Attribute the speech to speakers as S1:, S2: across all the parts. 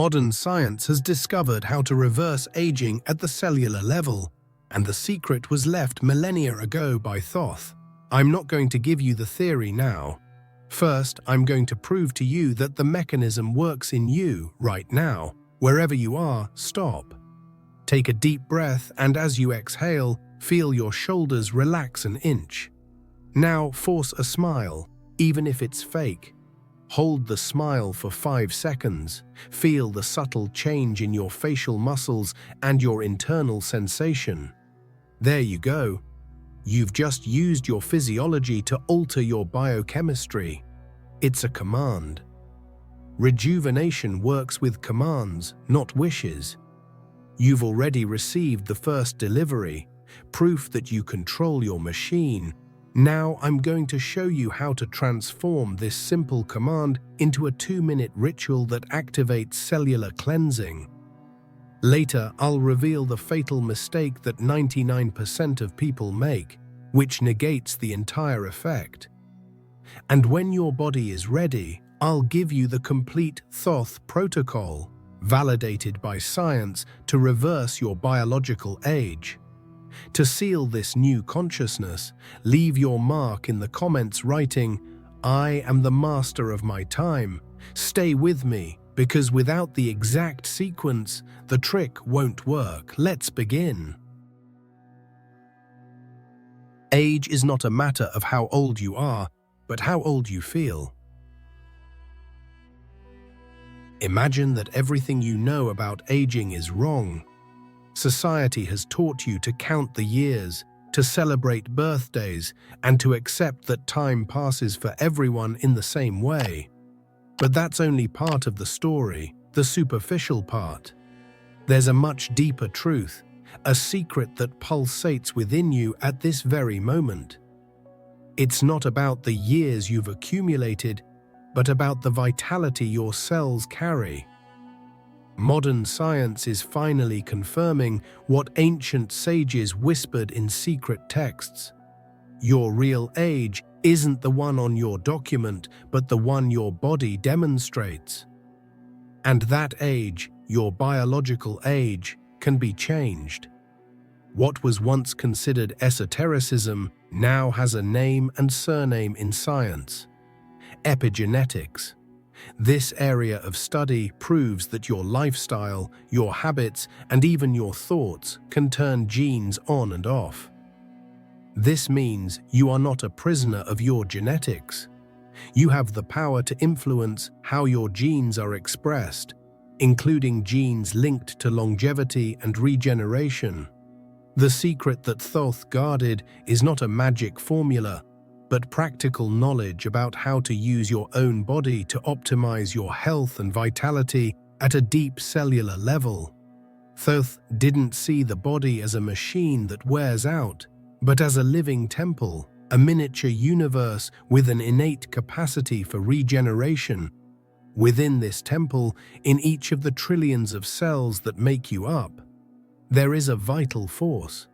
S1: Modern science has discovered how to reverse aging at the cellular level, and the secret was left millennia ago by Thoth. I'm not going to give you the theory now. First, I'm going to prove to you that the mechanism works in you right now. Wherever you are, stop. Take a deep breath, and as you exhale, feel your shoulders relax an inch. Now force a smile, even if it's fake. Hold the smile for 5 seconds. Feel the subtle change in your facial muscles and your internal sensation. There you go. You've just used your physiology to alter your biochemistry. It's a command. Rejuvenation works with commands, not wishes. You've already received the first delivery, proof that you control your machine. Now I'm going to show you how to transform this simple command into a 2-minute ritual that activates cellular cleansing. Later, I'll reveal the fatal mistake that 99% of people make, which negates the entire effect. And when your body is ready, I'll give you the complete Thoth protocol, validated by science, to reverse your biological age. To seal this new consciousness, leave your mark in the comments writing, "I am the master of my time. Stay with me, because without the exact sequence, the trick won't work." Let's begin. Age is not a matter of how old you are, but how old you feel. Imagine that everything you know about aging is wrong. Society has taught you to count the years, to celebrate birthdays, and to accept that time passes for everyone in the same way. But that's only part of the story, the superficial part. There's a much deeper truth, a secret that pulsates within you at this very moment. It's not about the years you've accumulated, but about the vitality your cells carry. Modern science is finally confirming what ancient sages whispered in secret texts. Your real age isn't the one on your document, but the one your body demonstrates. And that age, your biological age, can be changed. What was once considered esotericism now has a name and surname in science: epigenetics. This area of study proves that your lifestyle, your habits, and even your thoughts can turn genes on and off. This means you are not a prisoner of your genetics. You have the power to influence how your genes are expressed, including genes linked to longevity and regeneration. The secret that Thoth guarded is not a magic formula, but practical knowledge about how to use your own body to optimize your health and vitality at a deep cellular level. Thoth didn't see the body as a machine that wears out, but as a living temple, a miniature universe with an innate capacity for regeneration. Within this temple, in each of the trillions of cells that make you up, there is a vital force.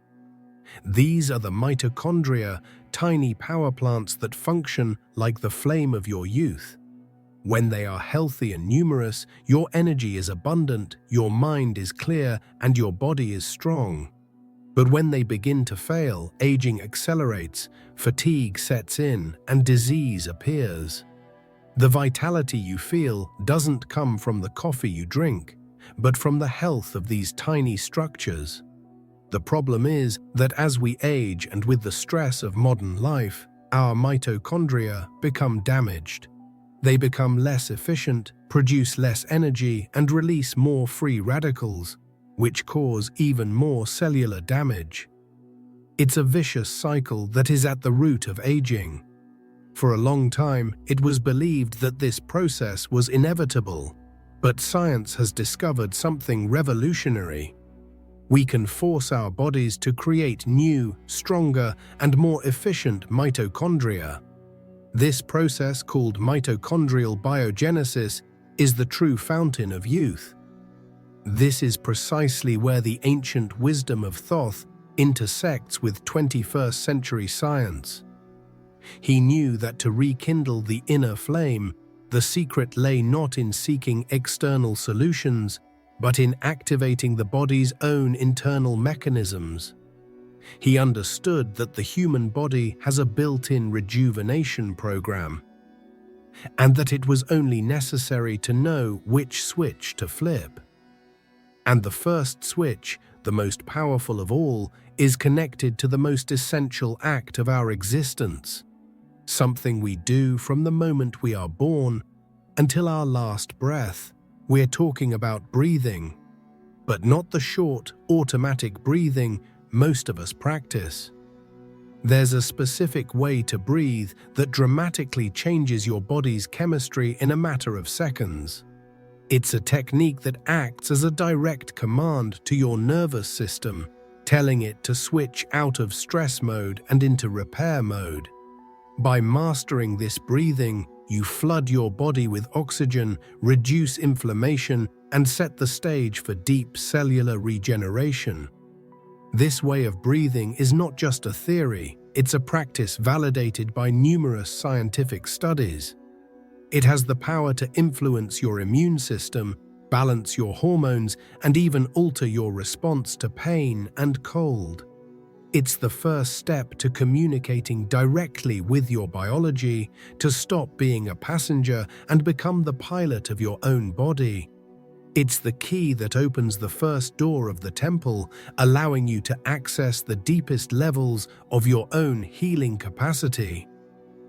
S1: These are the mitochondria, tiny power plants that function like the flame of your youth. When they are healthy and numerous, your energy is abundant, your mind is clear, and your body is strong. But when they begin to fail, aging accelerates, fatigue sets in, and disease appears. The vitality you feel doesn't come from the coffee you drink, but from the health of these tiny structures. The problem is that as we age and with the stress of modern life, our mitochondria become damaged. They become less efficient, produce less energy, and release more free radicals, which cause even more cellular damage. It's a vicious cycle that is at the root of aging. For a long time, it was believed that this process was inevitable, but science has discovered something revolutionary. We can force our bodies to create new, stronger, and more efficient mitochondria. This process, called mitochondrial biogenesis, is the true fountain of youth. This is precisely where the ancient wisdom of Thoth intersects with 21st century science. He knew that to rekindle the inner flame, The secret lay not in seeking external solutions, but in activating the body's own internal mechanisms. He understood that the human body has a built-in rejuvenation program, and that it was only necessary to know which switch to flip. And the first switch, the most powerful of all, is connected to the most essential act of our existence, something we do from the moment we are born until our last breath. We're talking about breathing, but not the short, automatic breathing most of us practice. There's a specific way to breathe that dramatically changes your body's chemistry in a matter of seconds. It's a technique that acts as a direct command to your nervous system, telling it to switch out of stress mode and into repair mode. By mastering this breathing, you flood your body with oxygen, reduce inflammation, and set the stage for deep cellular regeneration. This way of breathing is not just a theory, it's a practice validated by numerous scientific studies. It has the power to influence your immune system, balance your hormones, and even alter your response to pain and cold. It's the first step to communicating directly with your biology, to stop being a passenger and become the pilot of your own body. It's the key that opens the first door of the temple, allowing you to access the deepest levels of your own healing capacity.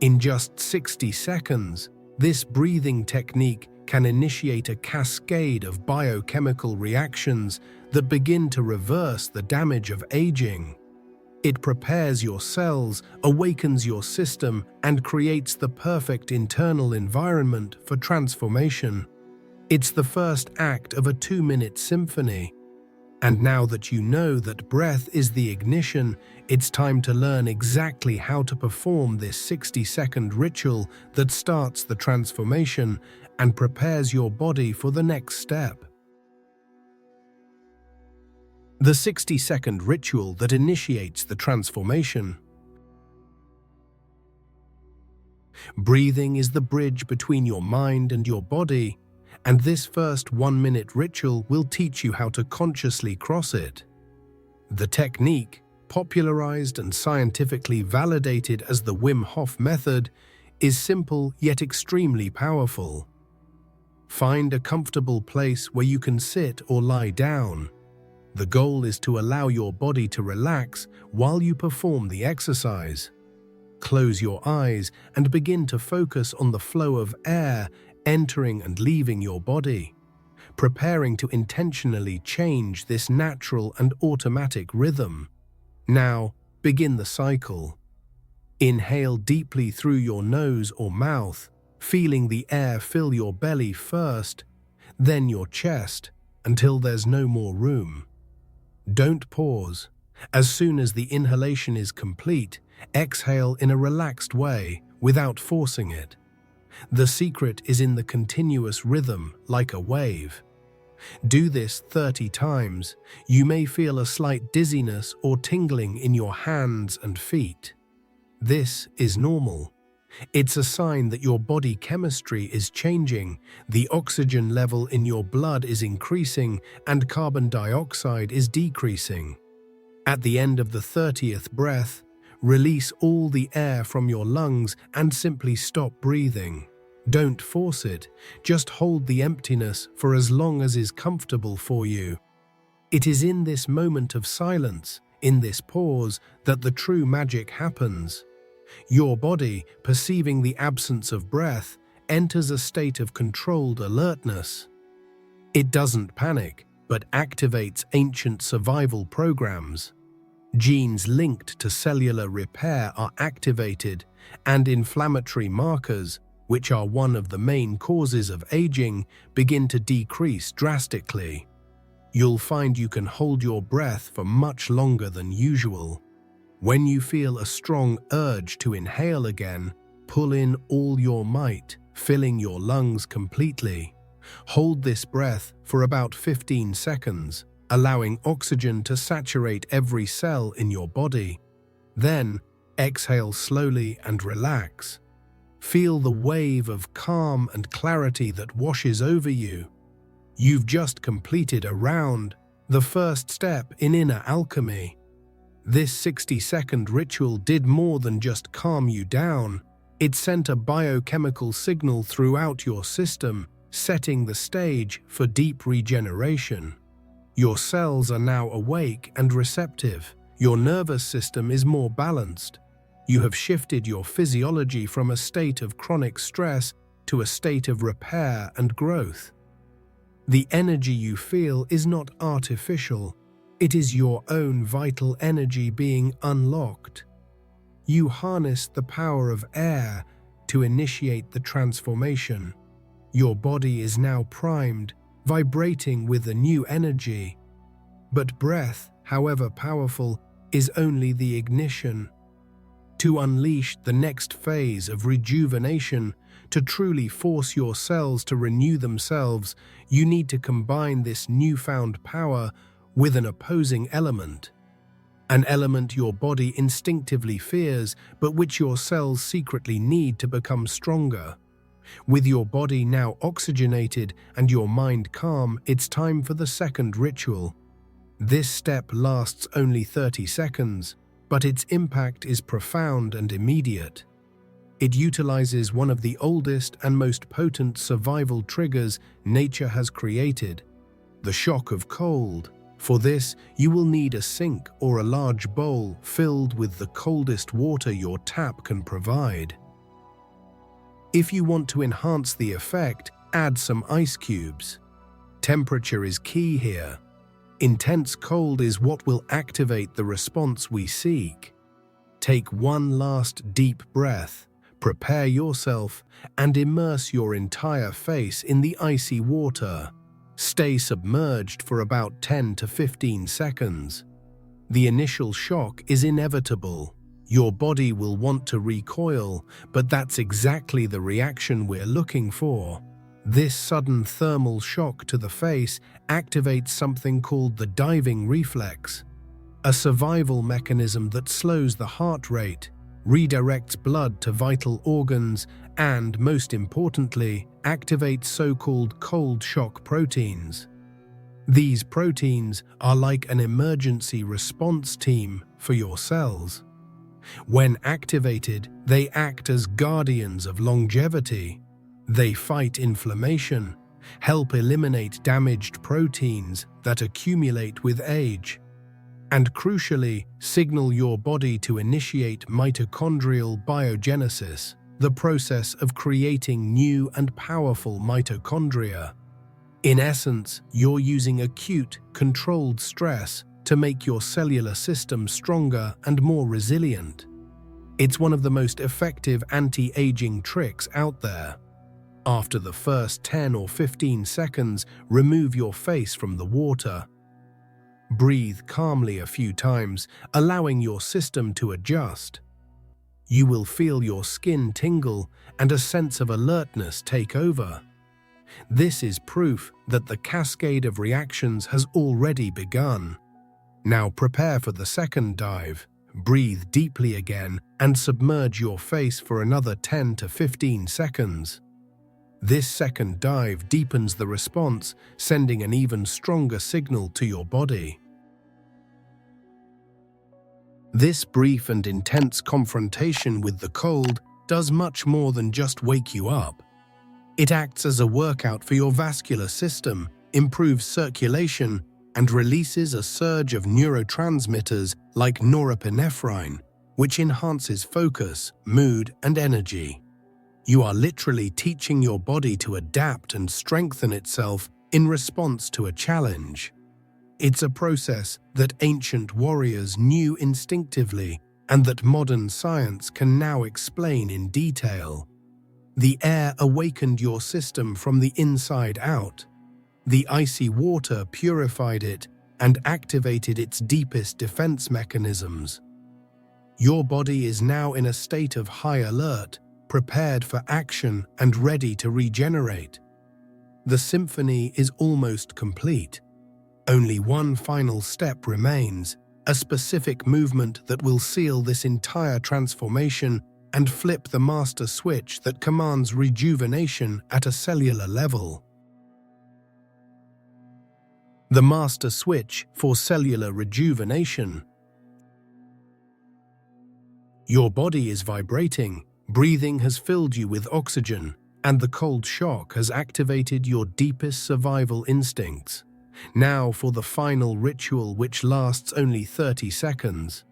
S1: In just 60 seconds, this breathing technique can initiate a cascade of biochemical reactions that begin to reverse the damage of aging. It prepares your cells, awakens your system, and creates the perfect internal environment for transformation. It's the first act of a 2-minute symphony. And now that you know that breath is the ignition, it's time to learn exactly how to perform this 60-second ritual that starts the transformation and prepares your body for the next step. The 60-second ritual that initiates the transformation. Breathing is the bridge between your mind and your body, and this first 1-minute ritual will teach you how to consciously cross it. The technique, popularized and scientifically validated as the Wim Hof method, is simple yet extremely powerful. Find a comfortable place where you can sit or lie down. The goal is to allow your body to relax while you perform the exercise. Close your eyes and begin to focus on the flow of air entering and leaving your body, preparing to intentionally change this natural and automatic rhythm. Now, begin the cycle. Inhale deeply through your nose or mouth, feeling the air fill your belly first, then your chest, until there's no more room. Don't pause. As soon as the inhalation is complete, exhale in a relaxed way without forcing it. The secret is in the continuous rhythm, like a wave. Do this 30 times. You may feel a slight dizziness or tingling in your hands and feet. This is normal. It's a sign that your body chemistry is changing, the oxygen level in your blood is increasing, and carbon dioxide is decreasing. At the end of the 30th breath, release all the air from your lungs and simply stop breathing. Don't force it, just hold the emptiness for as long as is comfortable for you. It is in this moment of silence, in this pause, that the true magic happens. Your body, perceiving the absence of breath, enters a state of controlled alertness. It doesn't panic, but activates ancient survival programs. Genes linked to cellular repair are activated, and inflammatory markers, which are one of the main causes of aging, begin to decrease drastically. You'll find you can hold your breath for much longer than usual. When you feel a strong urge to inhale again, pull in all your might, filling your lungs completely. Hold this breath for about 15 seconds, allowing oxygen to saturate every cell in your body. Then, exhale slowly and relax. Feel the wave of calm and clarity that washes over you. You've just completed a round, the first step in inner alchemy. This 60-second ritual did more than just calm you down. It sent a biochemical signal throughout your system, setting the stage for deep regeneration. Your cells are now awake and receptive. Your nervous system is more balanced. You have shifted your physiology from a state of chronic stress to a state of repair and growth. The energy you feel is not artificial. It is your own vital energy being unlocked. You harness the power of air to initiate the transformation. Your body is now primed, vibrating with a new energy. But breath, however powerful, is only the ignition. To unleash the next phase of rejuvenation, to truly force your cells to renew themselves, you need to combine this newfound power with an opposing element. An element your body instinctively fears, but which your cells secretly need to become stronger. With your body now oxygenated and your mind calm, it's time for the second ritual. This step lasts only 30 seconds, but its impact is profound and immediate. It utilizes one of the oldest and most potent survival triggers nature has created, the shock of cold. For this, you will need a sink or a large bowl filled with the coldest water your tap can provide. If you want to enhance the effect, add some ice cubes. Temperature is key here. Intense cold is what will activate the response we seek. Take one last deep breath, prepare yourself, and immerse your entire face in the icy water. Stay submerged for about 10 to 15 seconds. The initial shock is inevitable. Your body will want to recoil, but that's exactly the reaction we're looking for. This sudden thermal shock to the face activates something called the diving reflex, a survival mechanism that slows the heart rate, redirects blood to vital organs, and, most importantly, activates so-called cold shock proteins. These proteins are like an emergency response team for your cells. When activated, they act as guardians of longevity. They fight inflammation, help eliminate damaged proteins that accumulate with age, and crucially, signal your body to initiate mitochondrial biogenesis, the process of creating new and powerful mitochondria. In essence, you're using acute, controlled stress to make your cellular system stronger and more resilient. It's one of the most effective anti-aging tricks out there. After the first 10 or 15 seconds, remove your face from the water. Breathe calmly a few times, allowing your system to adjust. You will feel your skin tingle and a sense of alertness take over. This is proof that the cascade of reactions has already begun. Now prepare for the second dive. Breathe deeply again and submerge your face for another 10 to 15 seconds. This second dive deepens the response, sending an even stronger signal to your body. This brief and intense confrontation with the cold does much more than just wake you up. It acts as a workout for your vascular system, improves circulation, and releases a surge of neurotransmitters like norepinephrine, which enhances focus, mood, and energy. You are literally teaching your body to adapt and strengthen itself in response to a challenge. It's a process that ancient warriors knew instinctively and that modern science can now explain in detail. The air awakened your system from the inside out. The icy water purified it and activated its deepest defense mechanisms. Your body is now in a state of high alert, prepared for action and ready to regenerate. The symphony is almost complete. Only one final step remains, a specific movement that will seal this entire transformation and flip the master switch that commands rejuvenation at a cellular level. The master switch for cellular rejuvenation. Your body is vibrating, breathing has filled you with oxygen, and the cold shock has activated your deepest survival instincts. Now for the final ritual, which lasts only 30 seconds.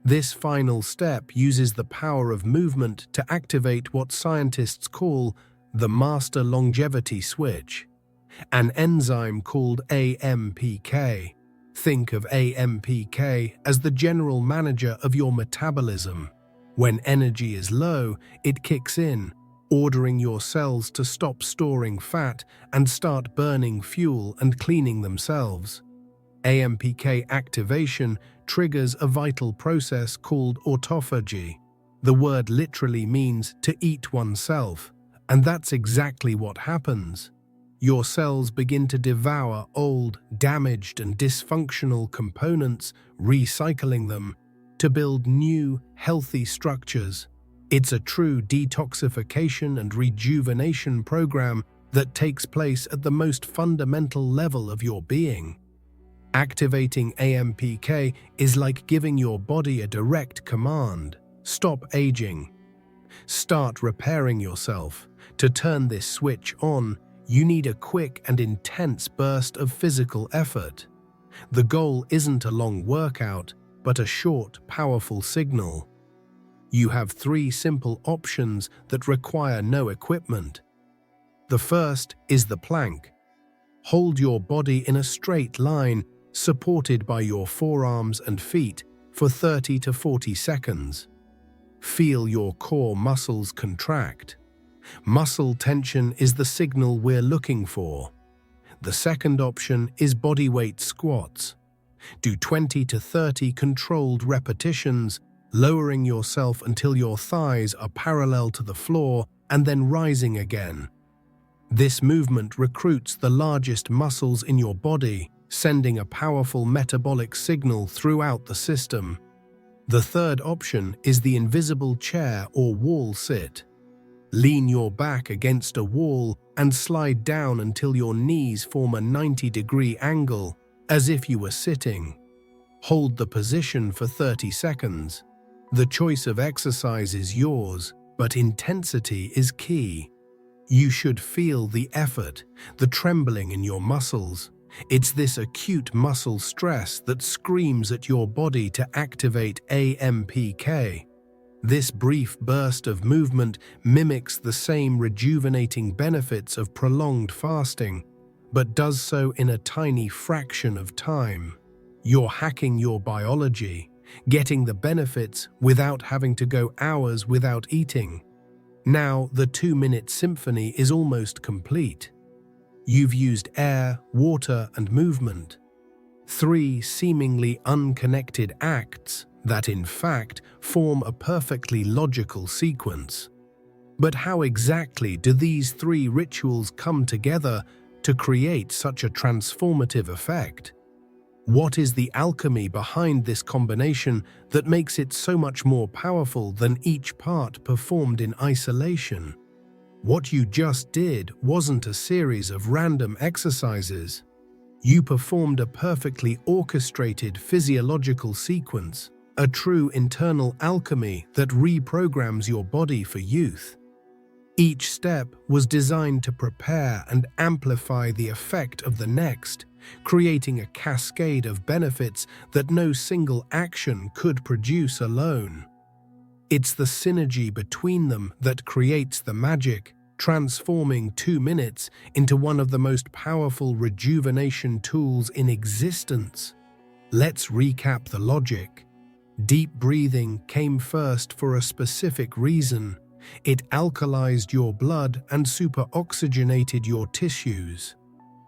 S1: This final step uses the power of movement to activate what scientists call the master longevity switch, an enzyme called AMPK. Think of AMPK as the general manager of your metabolism. When energy is low, it kicks in, ordering your cells to stop storing fat and start burning fuel and cleaning themselves. AMPK activation triggers a vital process called autophagy. The word literally means to eat oneself, and that's exactly what happens. Your cells begin to devour old, damaged, and dysfunctional components, recycling them to build new, healthy structures. It's a true detoxification and rejuvenation program that takes place at the most fundamental level of your being. Activating AMPK is like giving your body a direct command: stop aging. Start repairing yourself. To turn this switch on, you need a quick and intense burst of physical effort. The goal isn't a long workout, but a short, powerful signal. You have 3 simple options that require no equipment. The first is the plank. Hold your body in a straight line, supported by your forearms and feet, for 30 to 40 seconds. Feel your core muscles contract. Muscle tension is the signal we're looking for. The second option is bodyweight squats. Do 20 to 30 controlled repetitions, lowering yourself until your thighs are parallel to the floor and then rising again. This movement recruits the largest muscles in your body, sending a powerful metabolic signal throughout the system. The third option is the invisible chair or wall sit. Lean your back against a wall and slide down until your knees form a 90-degree angle, as if you were sitting. Hold the position for 30 seconds. The choice of exercise is yours, but intensity is key. You should feel the effort, the trembling in your muscles. It's this acute muscle stress that screams at your body to activate AMPK. This brief burst of movement mimics the same rejuvenating benefits of prolonged fasting, but does so in a tiny fraction of time. You're hacking your biology, getting the benefits without having to go hours without eating. Now the 2-minute symphony is almost complete. You've used air, water, and movement. 3 seemingly unconnected acts that in fact form a perfectly logical sequence. But how exactly do these 3 rituals come together to create such a transformative effect? What is the alchemy behind this combination that makes it so much more powerful than each part performed in isolation? What you just did wasn't a series of random exercises. You performed a perfectly orchestrated physiological sequence, a true internal alchemy that reprograms your body for youth. Each step was designed to prepare and amplify the effect of the next, creating a cascade of benefits that no single action could produce alone. It's the synergy between them that creates the magic, transforming 2 minutes into one of the most powerful rejuvenation tools in existence. Let's recap the logic. Deep breathing came first for a specific reason. It alkalized your blood and superoxygenated your tissues.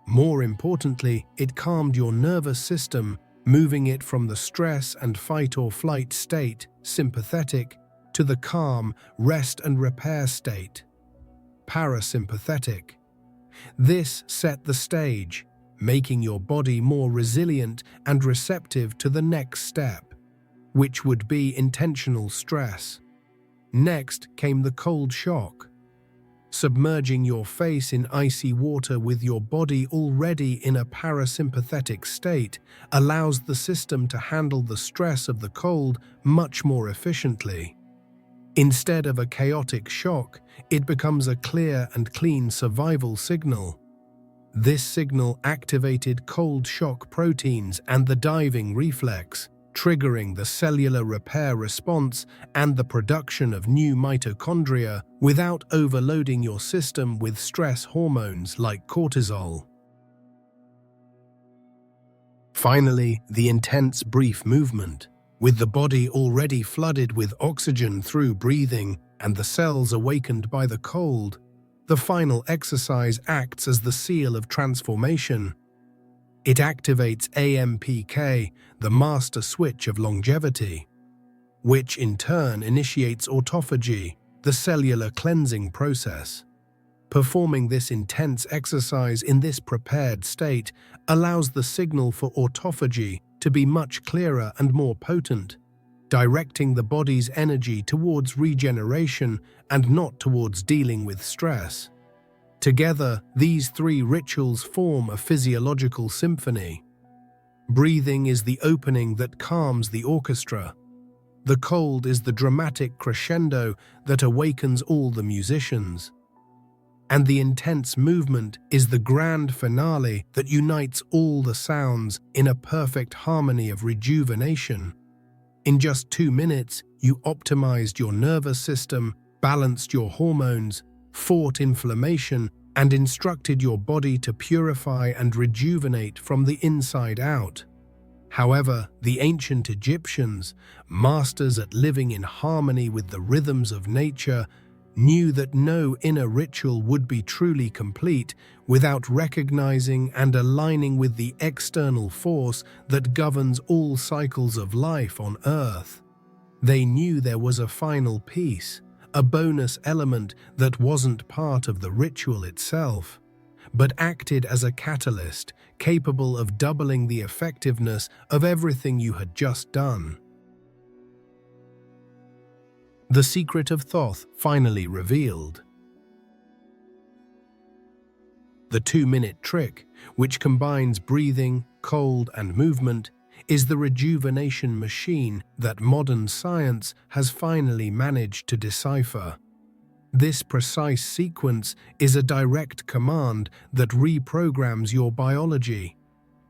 S1: More importantly, it calmed your nervous system, moving it from the stress and fight or flight state, sympathetic, to the calm, rest and repair state, parasympathetic. This set the stage, making your body more resilient and receptive to the next step, which would be intentional stress. Next came the cold shock. Submerging your face in icy water with your body already in a parasympathetic state allows the system to handle the stress of the cold much more efficiently. Instead of a chaotic shock, it becomes a clear and clean survival signal. This signal activated cold shock proteins and the diving reflex, triggering the cellular repair response and the production of new mitochondria without overloading your system with stress hormones like cortisol. Finally, the intense brief movement. With the body already flooded with oxygen through breathing and the cells awakened by the cold, the final exercise acts as the seal of transformation. It activates AMPK, the master switch of longevity, which in turn initiates autophagy, the cellular cleansing process. Performing this intense exercise in this prepared state allows the signal for autophagy to be much clearer and more potent, directing the body's energy towards regeneration and not towards dealing with stress. Together, these three rituals form a physiological symphony. Breathing is the opening that calms the orchestra. The cold is the dramatic crescendo that awakens all the musicians. And the intense movement is the grand finale that unites all the sounds in a perfect harmony of rejuvenation. In just 2 minutes, you optimized your nervous system, balanced your hormones, fought inflammation, and instructed your body to purify and rejuvenate from the inside out. However, the ancient Egyptians, masters at living in harmony with the rhythms of nature, knew that no inner ritual would be truly complete without recognizing and aligning with the external force that governs all cycles of life on Earth. They knew there was a final piece, a bonus element that wasn't part of the ritual itself, but acted as a catalyst capable of doubling the effectiveness of everything you had just done. The secret of Thoth finally revealed. The 2-minute trick, which combines breathing, cold, and movement, is the rejuvenation machine that modern science has finally managed to decipher. This precise sequence is a direct command that reprograms your biology,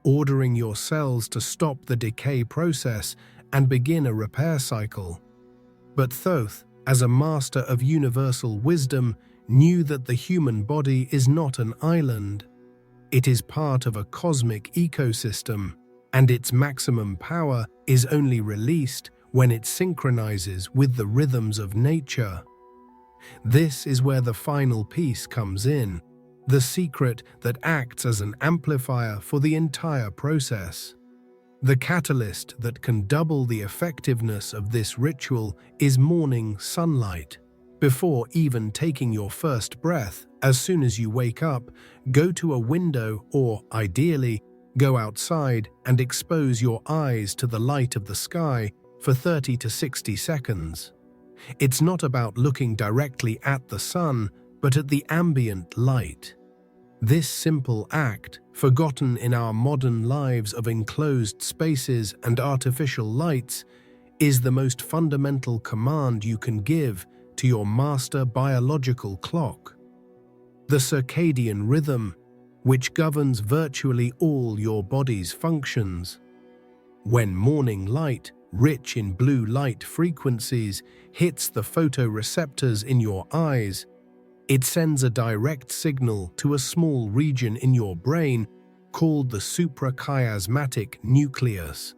S1: ordering your cells to stop the decay process and begin a repair cycle. But Thoth, as a master of universal wisdom, knew that the human body is not an island. It is part of a cosmic ecosystem, and its maximum power is only released when it synchronizes with the rhythms of nature. This is where the final piece comes in, the secret that acts as an amplifier for the entire process. The catalyst that can double the effectiveness of this ritual is morning sunlight. Before even taking your first breath, as soon as you wake up, go to a window or, ideally, go outside and expose your eyes to the light of the sky for 30 to 60 seconds. It's not about looking directly at the sun, but at the ambient light. This simple act, forgotten in our modern lives of enclosed spaces and artificial lights, is the most fundamental command you can give to your master biological clock. The circadian rhythm, which governs virtually all your body's functions. When morning light, rich in blue light frequencies, hits the photoreceptors in your eyes, it sends a direct signal to a small region in your brain called the suprachiasmatic nucleus.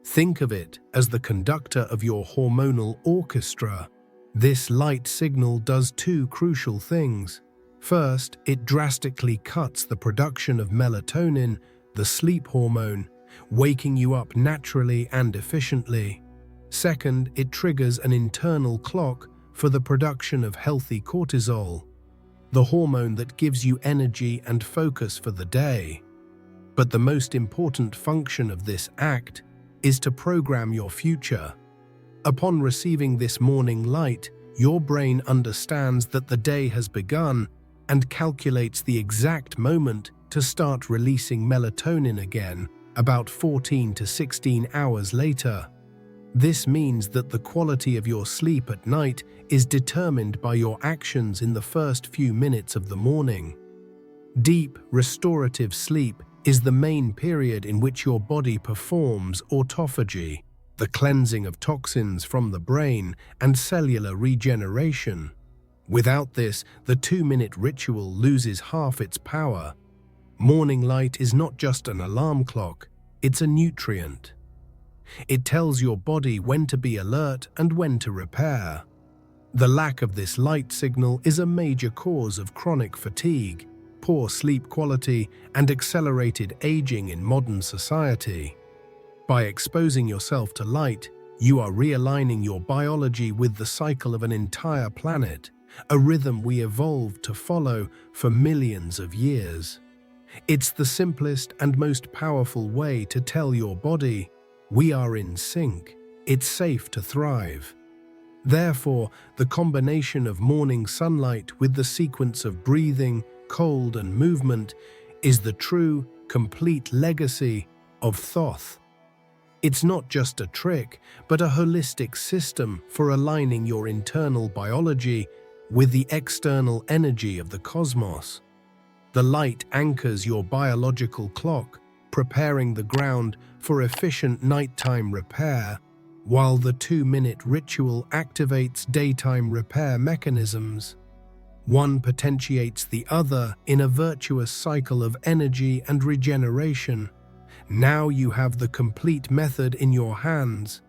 S1: Think of it as the conductor of your hormonal orchestra. This light signal does two crucial things. First, it drastically cuts the production of melatonin, the sleep hormone, waking you up naturally and efficiently. Second, it triggers an internal clock for the production of healthy cortisol, the hormone that gives you energy and focus for the day. But the most important function of this act is to program your future. Upon receiving this morning light, your brain understands that the day has begun and calculates the exact moment to start releasing melatonin again, about 14 to 16 hours later. This means that the quality of your sleep at night is determined by your actions in the first few minutes of the morning. Deep, restorative sleep is the main period in which your body performs autophagy, the cleansing of toxins from the brain, and cellular regeneration. Without this, the 2-minute ritual loses half its power. Morning light is not just an alarm clock, it's a nutrient. It tells your body when to be alert and when to repair. The lack of this light signal is a major cause of chronic fatigue, poor sleep quality, and accelerated aging in modern society. By exposing yourself to light, you are realigning your biology with the cycle of an entire planet, a rhythm we evolved to follow for millions of years. It's the simplest and most powerful way to tell your body, we are in sync, it's safe to thrive. Therefore, the combination of morning sunlight with the sequence of breathing, cold, and movement is the true, complete legacy of Thoth. It's not just a trick, but a holistic system for aligning your internal biology with the external energy of the cosmos. The light anchors your biological clock, preparing the ground for efficient nighttime repair, while the 2-minute ritual activates daytime repair mechanisms. One potentiates the other in a virtuous cycle of energy and regeneration. Now you have the complete method in your hands.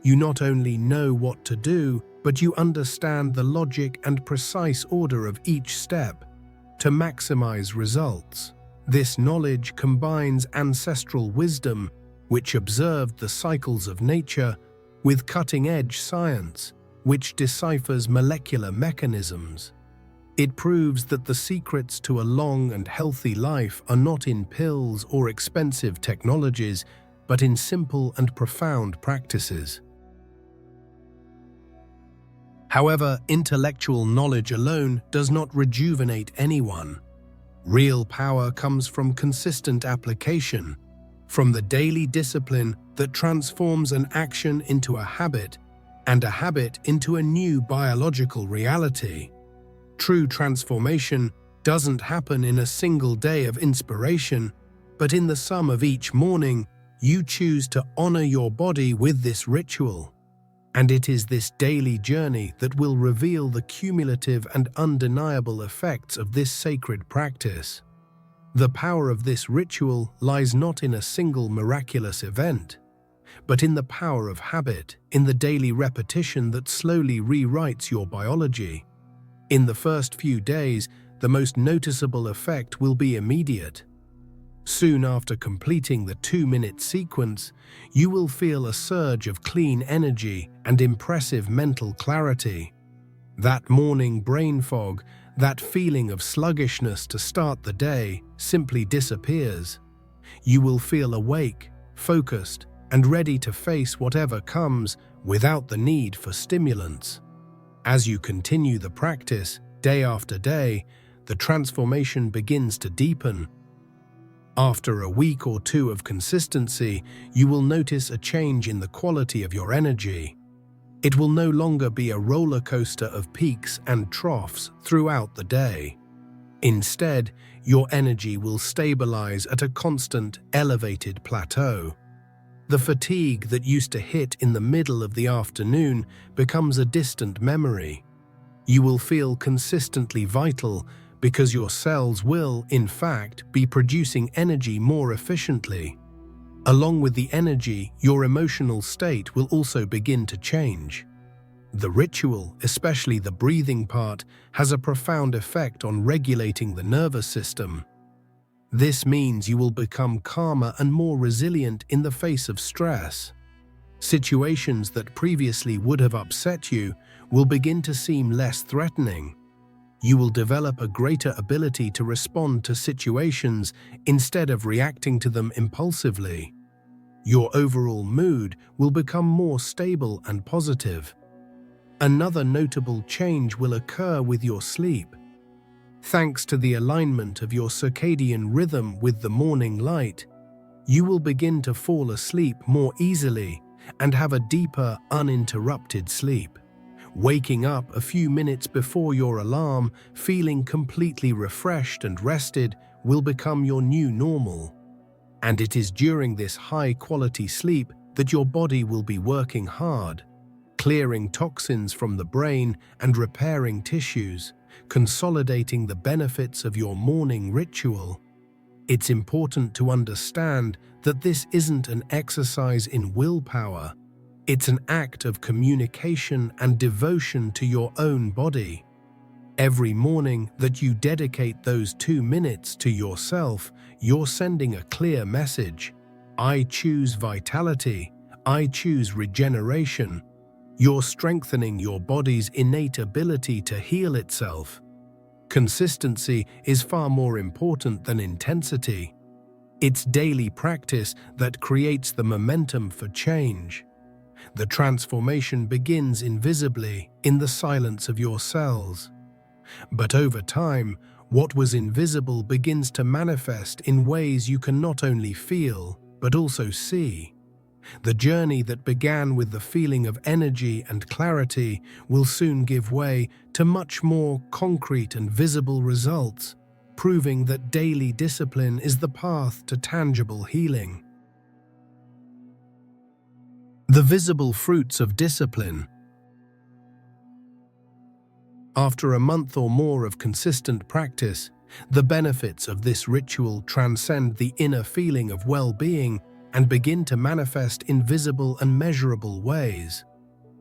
S1: You not only know what to do, but you understand the logic and precise order of each step to maximize results. This knowledge combines ancestral wisdom, which observed the cycles of nature, with cutting-edge science, which deciphers molecular mechanisms. It proves that the secrets to a long and healthy life are not in pills or expensive technologies, but in simple and profound practices. However, intellectual knowledge alone does not rejuvenate anyone. Real power comes from consistent application, from the daily discipline that transforms an action into a habit, and a habit into a new biological reality. True transformation doesn't happen in a single day of inspiration, but in the sum of each morning, you choose to honor your body with this ritual. And it is this daily journey that will reveal the cumulative and undeniable effects of this sacred practice. The power of this ritual lies not in a single miraculous event, but in the power of habit, in the daily repetition that slowly rewrites your biology. In the first few days, the most noticeable effect will be immediate. Soon after completing the 2-minute sequence, you will feel a surge of clean energy and impressive mental clarity. That morning brain fog, that feeling of sluggishness to start the day, simply disappears. You will feel awake, focused, and ready to face whatever comes without the need for stimulants. As you continue the practice, day after day, the transformation begins to deepen. After a week or two of consistency, you will notice a change in the quality of your energy. It will no longer be a roller coaster of peaks and troughs throughout the day. Instead, your energy will stabilize at a constant, elevated plateau. The fatigue that used to hit in the middle of the afternoon becomes a distant memory. You will feel consistently vital because your cells will, in fact, be producing energy more efficiently. Along with the energy, your emotional state will also begin to change. The ritual, especially the breathing part, has a profound effect on regulating the nervous system. This means you will become calmer and more resilient in the face of stress. Situations that previously would have upset you will begin to seem less threatening. You will develop a greater ability to respond to situations instead of reacting to them impulsively. Your overall mood will become more stable and positive. Another notable change will occur with your sleep. Thanks to the alignment of your circadian rhythm with the morning light, you will begin to fall asleep more easily and have a deeper, uninterrupted sleep. Waking up a few minutes before your alarm, feeling completely refreshed and rested, will become your new normal. And it is during this high-quality sleep that your body will be working hard, clearing toxins from the brain and repairing tissues, consolidating the benefits of your morning ritual. It's important to understand that this isn't an exercise in willpower. It's an act of communication and devotion to your own body. Every morning that you dedicate those 2 minutes to yourself, you're sending a clear message. I choose vitality. I choose regeneration. You're strengthening your body's innate ability to heal itself. Consistency is far more important than intensity. It's daily practice that creates the momentum for change. The transformation begins invisibly in the silence of your cells. But over time, what was invisible begins to manifest in ways you can not only feel, but also see. The journey that began with the feeling of energy and clarity will soon give way to much more concrete and visible results, proving that daily discipline is the path to tangible healing. The visible fruits of discipline. After a month or more of consistent practice, the benefits of this ritual transcend the inner feeling of well-being and begin to manifest in visible and measurable ways.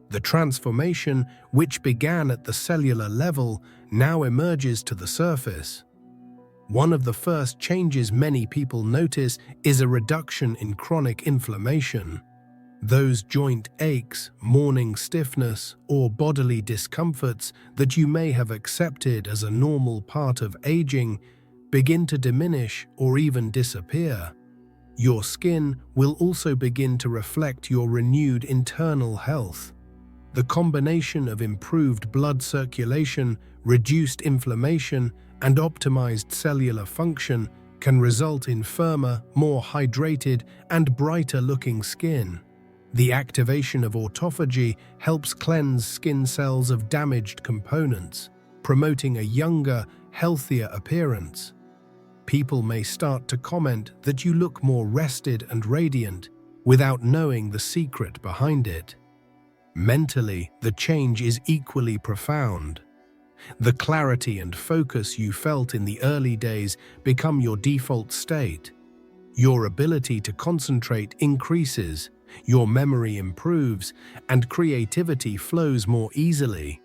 S1: The transformation, which began at the cellular level, now emerges to the surface. One of the first changes many people notice is a reduction in chronic inflammation. Those joint aches, morning stiffness, or bodily discomforts that you may have accepted as a normal part of aging begin to diminish or even disappear. Your skin will also begin to reflect your renewed internal health. The combination of improved blood circulation, reduced inflammation, and optimized cellular function can result in firmer, more hydrated, and brighter-looking skin. The activation of autophagy helps cleanse skin cells of damaged components, promoting a younger, healthier appearance. People may start to comment that you look more rested and radiant without knowing the secret behind it. Mentally, the change is equally profound. The clarity and focus you felt in the early days become your default state. Your ability to concentrate increases, your memory improves, and creativity flows more easily.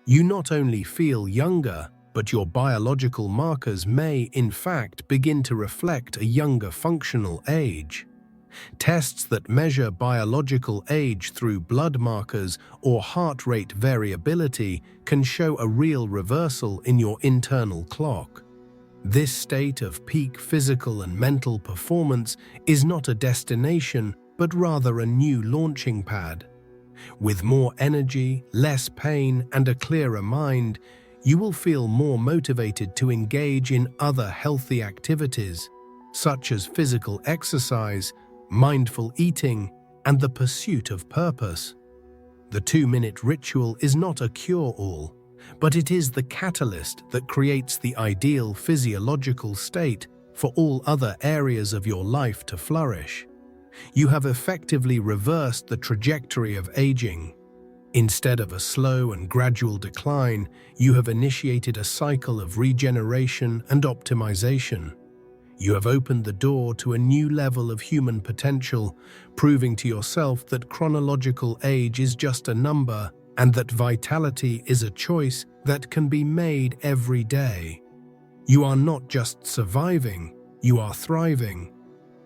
S1: You not only feel younger, but your biological markers may, in fact, begin to reflect a younger functional age. Tests that measure biological age through blood markers or heart rate variability can show a real reversal in your internal clock. This state of peak physical and mental performance is not a destination, but rather a new launching pad. With more energy, less pain, and a clearer mind, you will feel more motivated to engage in other healthy activities, such as physical exercise, mindful eating, and the pursuit of purpose. The 2-minute ritual is not a cure-all, but it is the catalyst that creates the ideal physiological state for all other areas of your life to flourish. You have effectively reversed the trajectory of aging. Instead of a slow and gradual decline, you have initiated a cycle of regeneration and optimization. You have opened the door to a new level of human potential, proving to yourself that chronological age is just a number and that vitality is a choice that can be made every day. You are not just surviving, you are thriving.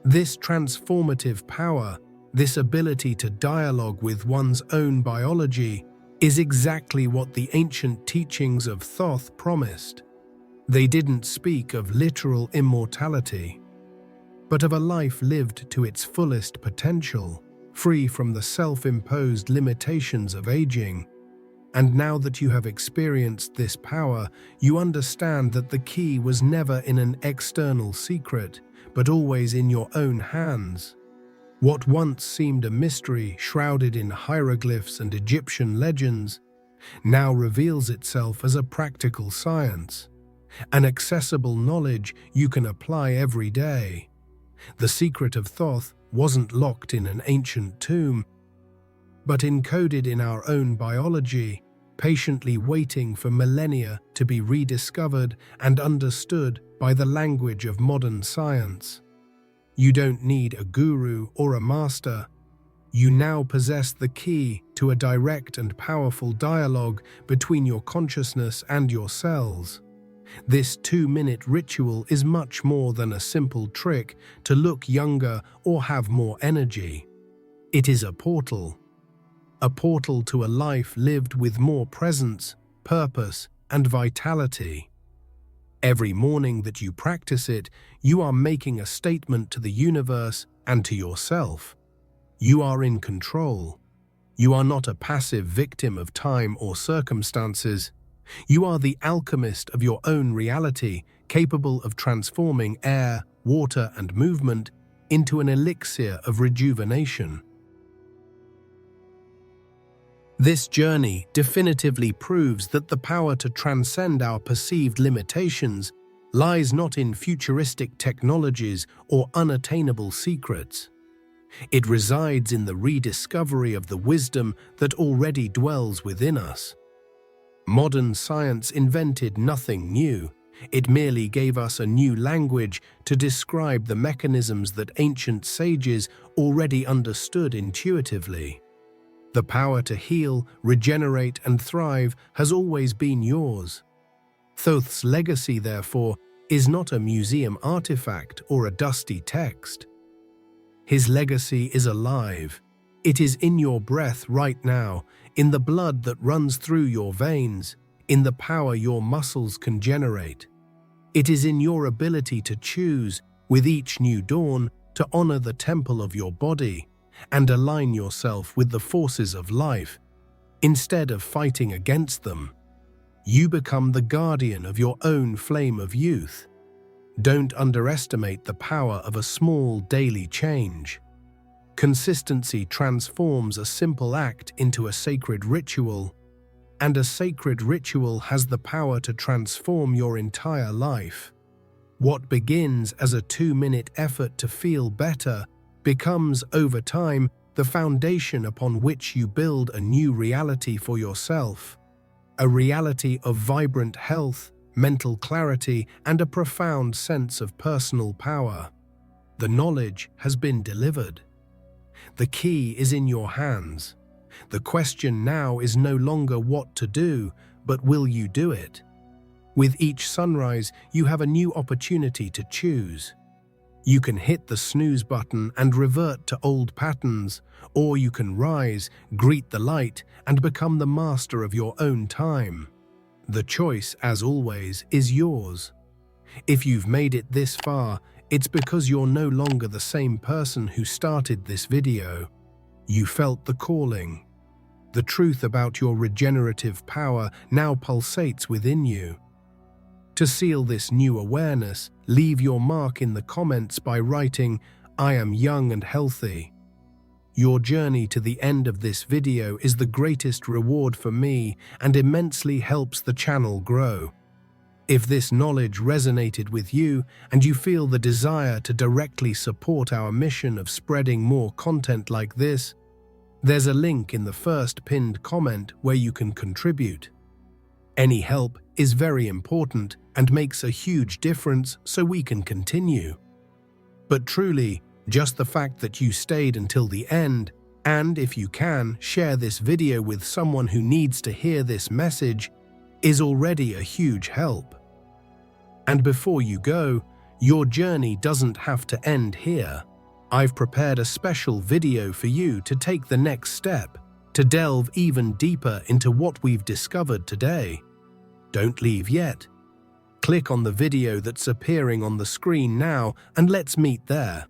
S1: This transformative power, this ability to dialogue with one's own biology, is exactly what the ancient teachings of Thoth promised. They didn't speak of literal immortality, but of a life lived to its fullest potential, free from the self-imposed limitations of aging. And now that you have experienced this power, you understand that the key was never in an external secret, but always in your own hands. What once seemed a mystery shrouded in hieroglyphs and Egyptian legends now reveals itself as a practical science, an accessible knowledge you can apply every day. The secret of Thoth wasn't locked in an ancient tomb, but encoded in our own biology, patiently waiting for millennia to be rediscovered and understood by the language of modern science. You don't need a guru or a master. You now possess the key to a direct and powerful dialogue between your consciousness and your cells. This 2-minute ritual is much more than a simple trick to look younger or have more energy. It is a portal to a life lived with more presence, purpose, and vitality. Every morning that you practice it, you are making a statement to the universe and to yourself. You are in control. You are not a passive victim of time or circumstances. You are the alchemist of your own reality, capable of transforming air, water, and movement into an elixir of rejuvenation. This journey definitively proves that the power to transcend our perceived limitations lies not in futuristic technologies or unattainable secrets. It resides in the rediscovery of the wisdom that already dwells within us. Modern science invented nothing new. It merely gave us a new language to describe the mechanisms that ancient sages already understood intuitively. The power to heal, regenerate, and thrive has always been yours. Thoth's legacy, therefore, is not a museum artifact or a dusty text. His legacy is alive. It is in your breath right now, in the blood that runs through your veins, in the power your muscles can generate. It is in your ability to choose, with each new dawn, to honor the temple of your body and align yourself with the forces of life, instead of fighting against them. You become the guardian of your own flame of youth. Don't underestimate the power of a small daily change. Consistency transforms a simple act into a sacred ritual, and a sacred ritual has the power to transform your entire life. What begins as a 2-minute effort to feel better becomes, over time, the foundation upon which you build a new reality for yourself. A reality of vibrant health, mental clarity, and a profound sense of personal power. The knowledge has been delivered. The key is in your hands. The question now is no longer what to do, but will you do it? With each sunrise, you have a new opportunity to choose. You can hit the snooze button and revert to old patterns, or you can rise, greet the light, and become the master of your own time. The choice, as always, is yours. If you've made it this far, it's because you're no longer the same person who started this video. You felt the calling. The truth about your regenerative power now pulsates within you. To seal this new awareness, leave your mark in the comments by writing, "I am young and healthy." Your journey to the end of this video is the greatest reward for me and immensely helps the channel grow. If this knowledge resonated with you and you feel the desire to directly support our mission of spreading more content like this, there's a link in the first pinned comment where you can contribute. Any help is very important and makes a huge difference so we can continue. But truly, just the fact that you stayed until the end, and if you can, share this video with someone who needs to hear this message, is already a huge help. And before you go, your journey doesn't have to end here. I've prepared a special video for you to take the next step, to delve even deeper into what we've discovered today. Don't leave yet. Click on the video that's appearing on the screen now and let's meet there.